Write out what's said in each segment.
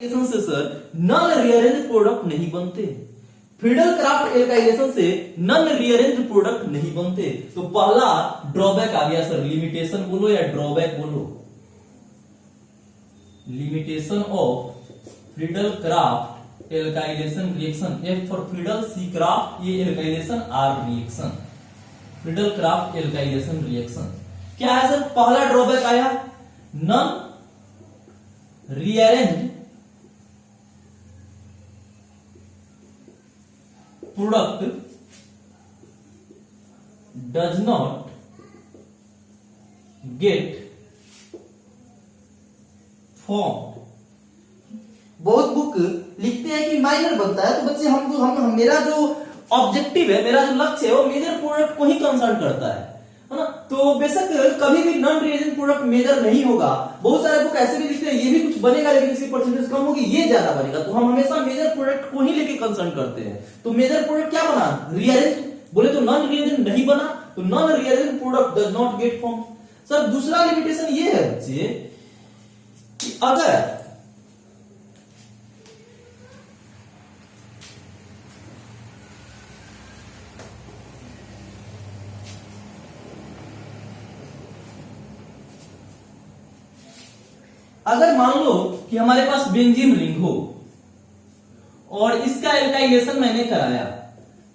से sir none rearrange product नहीं बनते। फ्रीडल क्राफ्ट एल्काइलेशन से नन रीअरेंज प्रोडक्ट नहीं बनते। तो पहला ड्रॉबैक आ गया सर, लिमिटेशन बोलो या ड्रॉबैक बोलो। Limitation of Friedel Crafts alkylation reaction, F for Friedel, C Crafts ये alkylation, R reaction, Friedel Crafts alkylation reaction. क्या है सर? पहला ड्रॉबैक आया none rearrange product does not get formed। बहुत बुक लिखते हैं कि माइनर बनता है, तो बच्चे हम मेरा जो ऑब्जेक्टिव है, मेरा जो लक्ष्य है वो मेजर प्रोडक्ट को ही कंसर्न करता है ना। तो बेशक कभी भी नॉन रिएजेंट प्रोडक्ट मेजर नहीं होगा। बहुत सारे बुक ऐसे भी लिखते हैं ये भी कुछ बनेगा लेकिन इसकी परसेंटेज कम होगी, ये ज्यादा बनेगा। तो हम हमेशा मेजर प्रोडक्ट को ही लेके कंसर्न करते हैं। तो मेजर प्रोडक्ट क्या बना? रिएजेंट बोले तो नॉन रिएजेंट नहीं बना, तो non reagent product does not gate form. Sir दूसरा लिमिटेशन ये है बच्चे कि अगर मान लो कि हमारे पास बेंजीन रिंग हो और इसका एल्काइलेशन मैंने कराया,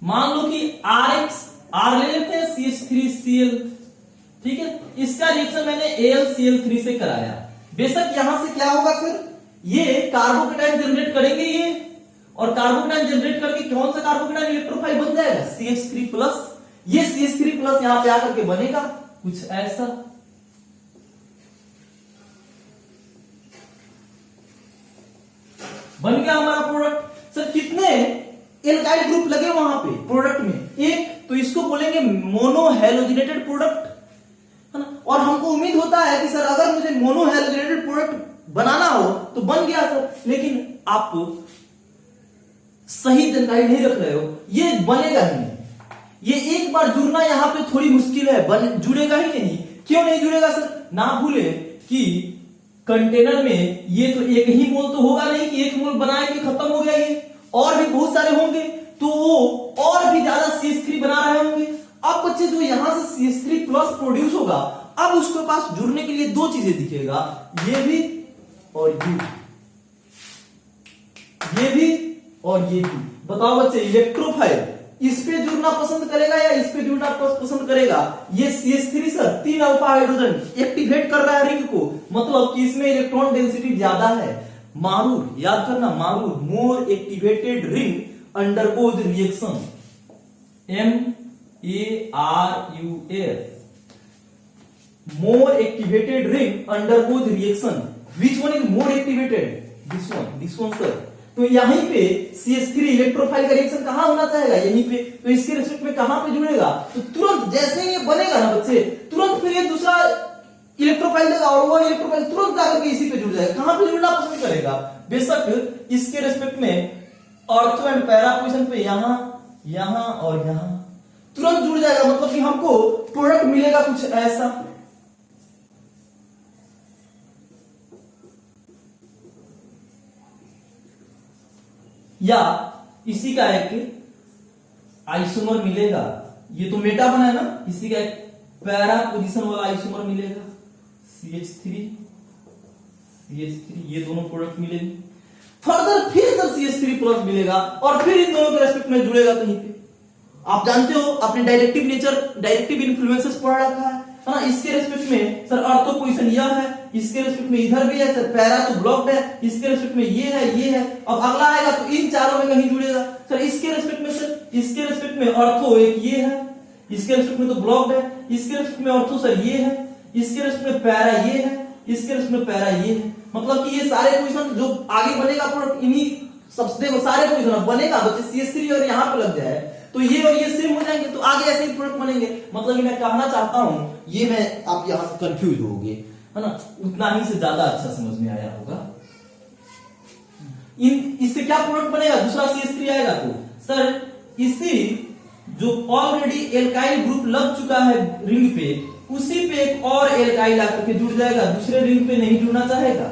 मान लो कि आर ले लेते हैं CH3Cl, ठीक है। इसका रिएक्शन मैंने AlCl3 से कराया। बेशक यहां से क्या होगा सर, ये कार्बोकेटाइन जनरेट करेंगे ये, और कार्बोकेटाइन जनरेट करके कौन सा कार्बोकेटाइन इलेक्ट्रोफाइल बन जाएगा? CH3+। ये CH3+ यहां पे आकर के बनेगा कुछ ऐसा। बन गया हमारा प्रोडक्ट। सर कितने एल्काइल ग्रुप लगे वहां पे प्रोडक्ट में? एक, तो इसको बोलेंगे मोनोहेलोजिनेटेड प्रोडक्ट, है ना। और हमको उम्मीद होता है कि सर अगर मुझे मोनोहेलोजिनेटेड प्रोडक्ट बनाना हो तो बन गया सर, लेकिन आप सही जानकारी नहीं रख रहे हो, ये बनेगा ही नहीं। ये एक बार जुड़ना यहां पे थोड़ी मुश्किल है, जुड़ेगा ही नहीं। क्यों नहीं जुड़ेगा सर? ना भूले कि कंटेनर में ये तो एक ही मोल तो होगा नहीं कि एक मोल बनाए के खत्म हो गया, ये और भी बहुत सारे होंगे, तो वो और भी ज्यादा CH3 बना रहे होंगे। अब बच्चे जो यहां से CH3+ प्रोड्यूस होगा, अब उसके पास जुड़ने के लिए दो चीजें दिखेगा, ये भी और ये भी और ये भी। बताओ बच्चे इलेक्ट्रोफाइल इस पे जुड़ना पसंद करेगा या इस पे जुड़ना पसंद करेगा? ये CH3 sir 3 alpha hydrogen activate कर रहा है रिंग को, मतलब कि इसमें इलेक्ट्रॉन डेंसिटी ज्यादा है। मारूर याद करना, MARUR more activated ring undergoes reaction, MARUR, more activated ring undergoes reaction. Which one is more activated? This one sir. तो यहीं पे CH3 इलेक्ट्रोफाइल का रिएक्शन कहां होना चाहेगा? यहीं पे। तो इसके रिस्पेक्ट में कहां पे जुड़ेगा? तो तुरंत जैसे ही ये बनेगा ना बच्चे, तुरंत फिर ये दूसरा इलेक्ट्रोफाइल देगा और वो इलेक्ट्रोफाइल तुरंत जाकर के इसी पे जुड़ जाएगा। कहां पे जुड़ना पसंद करेगा? बेशक इसके रिस्पेक्ट में ऑर्थो एंड पैरा पोजीशन पे यहां और यहां तुरंत जुड़ जाएगा, मतलब कि हमको प्रोडक्ट मिलेगा कुछ ऐसा। या इसी का एक आइसोमर मिलेगा, ये तो मेटा बना है ना, इसी का एक पैरा पोजीशन वाला आइसोमर मिलेगा, CH3, ये दोनों प्रोडक्ट मिलेंगे। फर्दर फिर सर CH3+ मिलेगा और फिर इन दोनों के रेस्पेक्ट में जुड़ेगा कहीं पे। आप जानते हो आपने डायरेक्टिव नेचर, डायरेक्टिव इन्फ्लुएंसेस पढ़ रखा है ना। इसके रेस्पेक्ट में सर ऑर्थो पोजीशन यह है, इसके रेस्पेक्ट में इधर भी है सर, पैरा तो ब्लॉक्ड है, इसके रेस्पेक्ट में ये है। अब अगला आएगा तो इन चारों में कहीं जुड़ेगा सर। इसके रेस्पेक्ट में सर, इसके रेस्पेक्ट में ऑर्थो एक ये है, इसके रेस्पेक्ट में तो ब्लॉक्ड है, इसके रेस्पेक्ट में ऑर्थो सर ये है, इसके रेस्पेक्ट में पैरा ये है, इसके रेस्पेक्ट में पैरा ये है। मतलब कि ये सारे पोजीशन जो आगे बनेगा प्रोडक्ट, इन्हीं सबसे सारे पोजीशन बनेगा बच्चे। CH3 और यहां पे लग जाए तो ये और ये सेम हो जाएंगे, तो आगे ऐसे ही प्रोडक्ट बनेंगे। मतलब कि मैं कहना चाहता हूं, ये मैं आप यहां से कंफ्यूज होगे, है ना, उतना ही से ज्यादा अच्छा समझ में आया होगा। इससे क्या प्रोडक्ट बनेगा? दूसरा CH3 आएगा तो सर इसी जो ऑलरेडी एल्काइल ग्रुप लग चुका है रिंग पे, उसी पे एक और एल्काइल आकर के जुड़ जाएगा, दूसरे रिंग पे नहीं जुड़ना चाहेगा।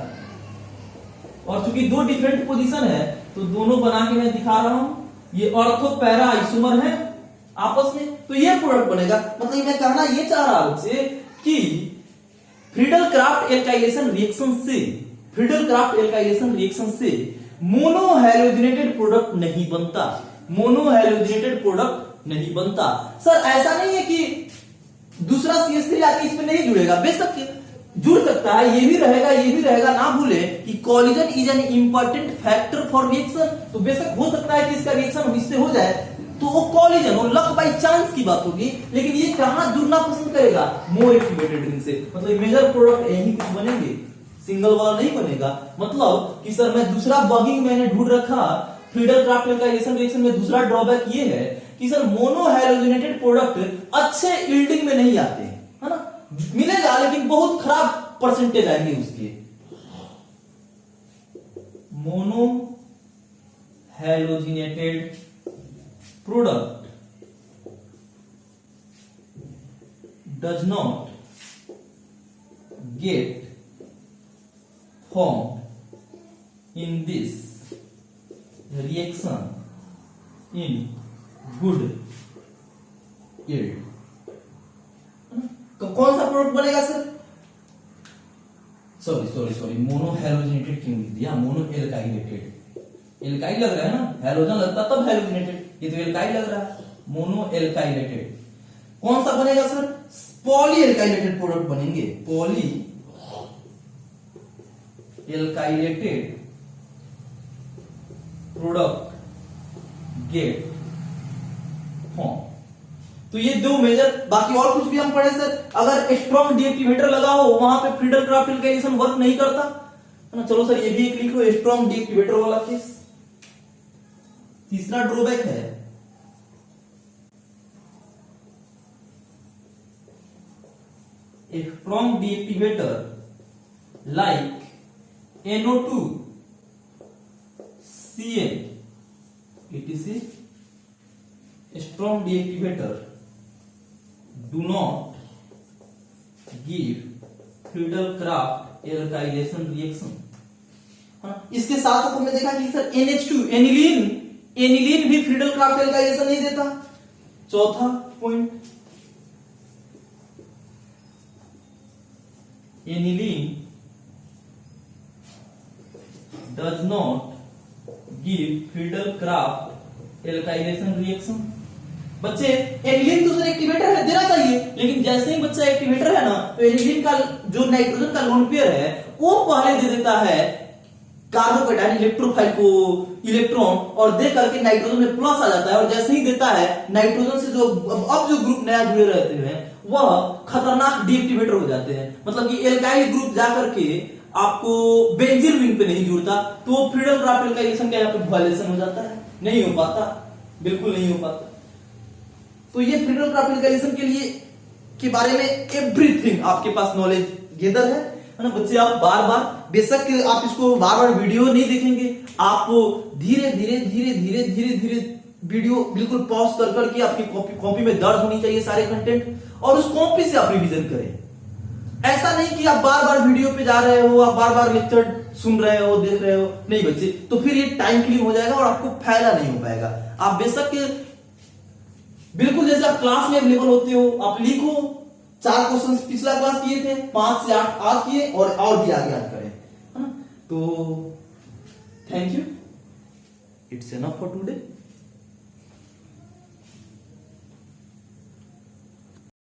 और चूंकि दो डिफरेंट पोजीशन है तो दोनों बना के मैं दिखा रहा हूं। ये ऑर्थो पैरा आइसोमर है आपस में, तो ये प्रोडक्ट बनेगा। मतलब मैं कहना ये चाह रहा हूं आपसे कि फ्रीडल क्राफ्ट एल्काइलेशन रिएक्शन से मोनोहैलोजिनेटेड प्रोडक्ट नहीं बनता, मोनोहैलोजिनेटेड प्रोडक्ट नहीं बनता। सर ऐसा नहीं है कि दूसरा CH3 आके इसमें नहीं जुड़ेगा, बेशक जुड़ सकता है, ये भी रहेगा। ना भूले कि collision is an important factor for reaction. तो बेशक हो सकता है कि इसका रिएक्शन इससे हो जाए, तो वो कॉलिजन वो लक बाई चांस की बात होगी, लेकिन ये कहां जुड़ना पसंद करेगा, मोर एक्टिवेटेड रिंग से। मतलब मेजर प्रोडक्ट यही कुछ बनेंगे, सिंगल वाला नहीं बनेगा। मतलब कि सर मैं दूसरा बगिंग मैंने ढूंढ रखा फ्रीडल क्राफ्ट एल्काइलेशन रिएक्शन में। दूसरा ड्रॉबैक ये है कि सर मोनोहैलोजिनेटेड प्रोडक्ट अच्छे यील्डिंग में नहीं आते, है ना, मिलेगा लेकिन बहुत खराब परसेंटेज आएंगे उसके। Monohalogenated product does not get formed in this reaction in good yield। कौन सा प्रोडक्ट बनेगा सर? सॉरी मोनोहैलोजिनेटेड क्यों लिख दिया, मोनो एल्काइलेटेड। एल्काइल लग रहा है ना, हैलोजन लगता तब हैलोजिनेटेड, ये तो एल्काइल लग रहा है, मोनो एल्काइलेटेड। कौन सा बनेगा सर? पॉली एल्काइलेटेड प्रोडक्ट बनेंगे, पॉली एल्काइलेटेड प्रोडक्ट गेट फॉर्म। तो ये दो मेजर, बाकी और कुछ भी हम पढ़े सर। अगर स्ट्रॉन्ग डीएक्टिवेटर लगा हो वहां पे फ्रीडल क्राफ्ट एल्काइलेशन वर्क नहीं करता, है ना। चलो सर ये भी एक लिख लो, स्ट्रॉन्ग डीएक्टिवेटर वाला केस। तीसरा ड्रॉबैक है strong deactivator like NO2Cl etc. strong deactivator do not give Friedel Crafts alkylation reaction. इसके साथ हमने देखा कि सर NH2 एनिलीन भी फ्रीडल क्राफ्ट एल्काइलेशन नहीं देता। चौथा point, aniline does not give Friedel Crafts alkylation reaction. बच्चे एनिलीन दूसरा एक्टिवेटर है, देना चाहिए, लेकिन जैसे ही बच्चा एक्टिवेटर है ना, तो एनिलीन का जो नाइट्रोजन का लोन पेयर है वो पहले दे देता है कार्बोकेटाइन इलेक्ट्रोफाइल को इलेक्ट्रॉन, और दे करके नाइट्रोजन में प्लस आ जाता है। और जैसे ही देता है नाइट्रोजन से जो अब जो ग्रुप नया जुड़े रहते हैं वह खतरनाक डीएक्टिवेटर हो जाते हैं। मतलब कि एल्काइल ग्रुप जाकर के आपको बेंजीन रिंग पे नहीं जुड़ता, तो फ्रीडल क्राफ्ट एल्काइलेशन का यहाँ पे वायलेशन हो जाता है, नहीं हो पाता, बिल्कुल नहीं हो पाता। तो ये फ्रीडल क्राफ्ट एल्काइलेशन के लिए के बारे में एवरीथिंग आपके पास नॉलेज गेदर है ना बच्चे। आप बार बार, बेशक आप इसको बार बार वीडियो नहीं देखेंगे, आप धीरे धीरे वीडियो बिल्कुल पॉज कर करके आपकी कॉपी में दर्ज होनी चाहिए सारे कंटेंट, और उस कॉपी से आप रिवीजन करें। ऐसा नहीं कि आप बार बार वीडियो पे जा रहे हो, आप बार बार लेक्चर सुन रहे हो, देख रहे हो, नहीं बच्चे, तो फिर ये टाइम किलिंग हो जाएगा और आपको फायदा नहीं हो पाएगा। आप बेशक बिल्कुल जैसे आप क्लास में अवेलेबल होते हो, आप लिखो, 4 क्वेश्चन पिछला क्लास किए थे, 5 से 8 आज किए, और भी आगे याद करें, है ना। तो thank you, it's enough for today.